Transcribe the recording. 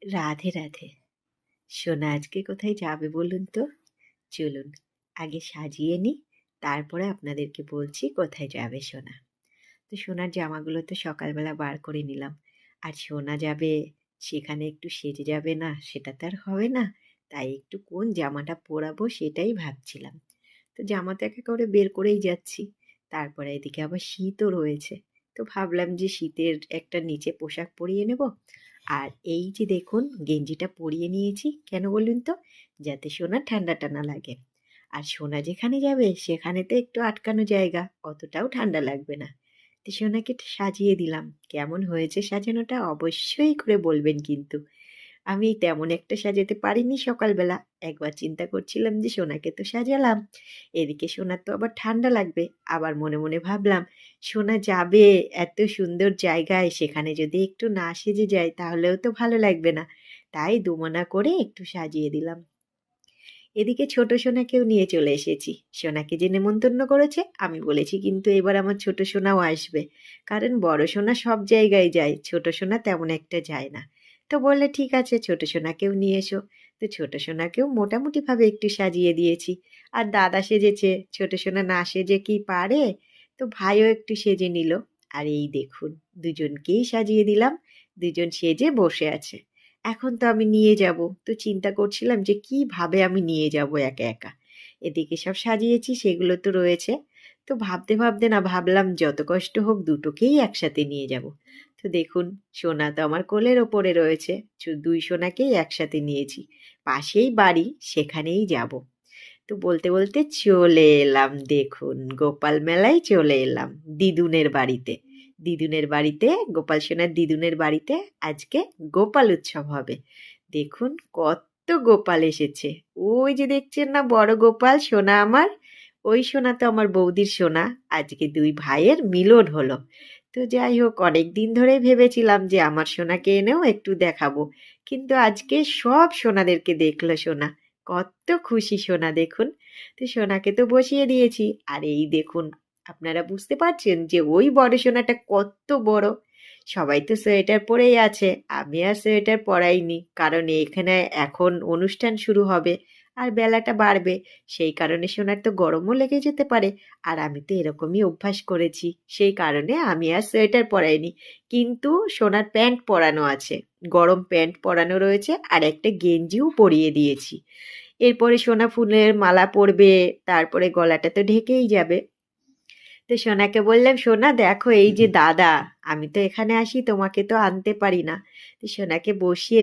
রাধে রাধে। সোনা আজকে কোথায় যাবে বলুন তো? চলুন আগে সাজিয়ে নিই, তারপরে আপনাদেরকে বলছি কোথায় যাবে সোনা। তো সোনার জামাগুলো তো সকালবেলা বার করে নিলাম। আর সোনা যাবে, সেখানে একটু সেজে যাবে না, সেটা তো আর হবে না। তাই একটু কোন জামাটা পরাবো সেটাই ভাবছিলাম। তো জামা তো একেবারে বের করেই যাচ্ছি। তারপরে এদিকে আবার শীতও রয়েছে। তো ভাবলাম যে শীতের একটা নিচে পোশাক পরিয়ে নেব। আর এই যে দেখুন গেঞ্জিটা পরিয়ে নিয়েছি, কেন বলুন তো? যাতে সোনার ঠান্ডাটা না লাগে। আর সোনা যেখানে যাবে সেখানে তো একটু আটকানো জায়গা, অতটাও ঠান্ডা লাগবে না। তো সোনাকে সাজিয়ে দিলাম। কেমন হয়েছে সাজানোটা অবশ্যই করে বলবেন কিন্তু। আমি তেমন একটা সাজাতে পারিনি সকালবেলা। একবার চিন্তা করছিলাম যে সোনাকে তো সাজালাম, এদিকে সোনার তো আবার ঠান্ডা লাগবে। আবার মনে মনে ভাবলাম, সোনা যাবে এত সুন্দর জায়গায়, সেখানে যদি একটু না সেজে যায় তাহলেও তো ভালো লাগবে না। তাই দুমনা করে একটু সাজিয়ে দিলাম। এদিকে ছোট সোনাকেও নিয়ে চলে এসেছি। সোনাকে যে নেমন্তন্ন করেছে আমি বলেছি, কিন্তু এবার আমার ছোট সোনাও আসবে। কারণ বড় সোনা সব জায়গায় যায়, ছোট সোনা তেমন একটা যায় না। তো বললে ঠিক আছে, ছোট সোনাকেও নিয়ে এসো। তো ছোট সোনাকেও মোটামুটিভাবে একটু সাজিয়ে দিয়েছি। আর দাদা সেজেছে, ছোট সোনা না সেজে কি পারে? তো ভাইও একটু সেজে নিল। আর এই দেখুন, দুজনকেই সাজিয়ে দিলাম। দুজন সেজে বসে আছে। এখন তো আমি নিয়ে যাব। তো চিন্তা করছিলাম যে কিভাবে আমি নিয়ে যাব একা একা। এদিকে সব সাজিয়েছি, সেগুলো তো রয়েছে। তো ভাবতে ভাবতে না ভাবলাম যত কষ্ট হোক দুটোকেই একসাথে নিয়ে যাব। তো দেখুন, সোনা তো আমার কোলের ওপরে রয়েছে। দুই সোনাকেই একসাথে নিয়েছি। পাশেই বাড়ি, সেখানেই যাব। তো বলতে বলতে চলে এলাম, দেখুন গোপাল মেলায় চলে এলাম দিদুনের বাড়িতে। দিদুনের বাড়িতে, গোপাল সোনার দিদুনের বাড়িতে আজকে গোপাল উৎসব হবে। দেখুন কত গোপাল এসেছে। ওই যে দেখছেন না বড় গোপাল সোনা আমার, ওই সোনা তো আমার বৌদির সোনা। আজকে দুই ভাইয়ের মিলন হলো। তো যাই হোক, অনেক দিন ধরেই ভেবেছিলাম যে আমার সোনাকে এনেও একটু দেখাবো, কিন্তু আজকে সব সোনাদেরকে দেখলো সোনা। কত খুশি সোনা দেখুন। তো সোনাকে তো বসিয়ে দিয়েছি। আর এই দেখুন, আপনারা বুঝতে পারছেন যে ওই বড় সোনাটা কত বড়। সবাই তো সোয়েটার পরেই আছে, আমি আর সোয়েটার পরাইনি, কারণ এখানে এখন অনুষ্ঠান শুরু হবে আর বেলাটা বাড়বে। সেই কারণে সোনার তো গরমও লেগে যেতে পারে। আর আমি তো এরকমই অভ্যাস করেছি, সেই কারণে আমি আর সোয়েটার পরাইনি। কিন্তু সোনার প্যান্ট পরানো আছে, গরম প্যান্ট পরানো রয়েছে, আর একটা গেঞ্জিও পরিয়ে দিয়েছি। এরপরে সোনা ফুলের মালা পরবে, তারপরে গলাটা তো ঢেকেই যাবে। তো সোনাকে বললাম, সোনা দেখো এই যে দাদা, আমি তো এখানে আসি, তোমাকে তো আনতে পারি না। তো সোনাকে বসিয়ে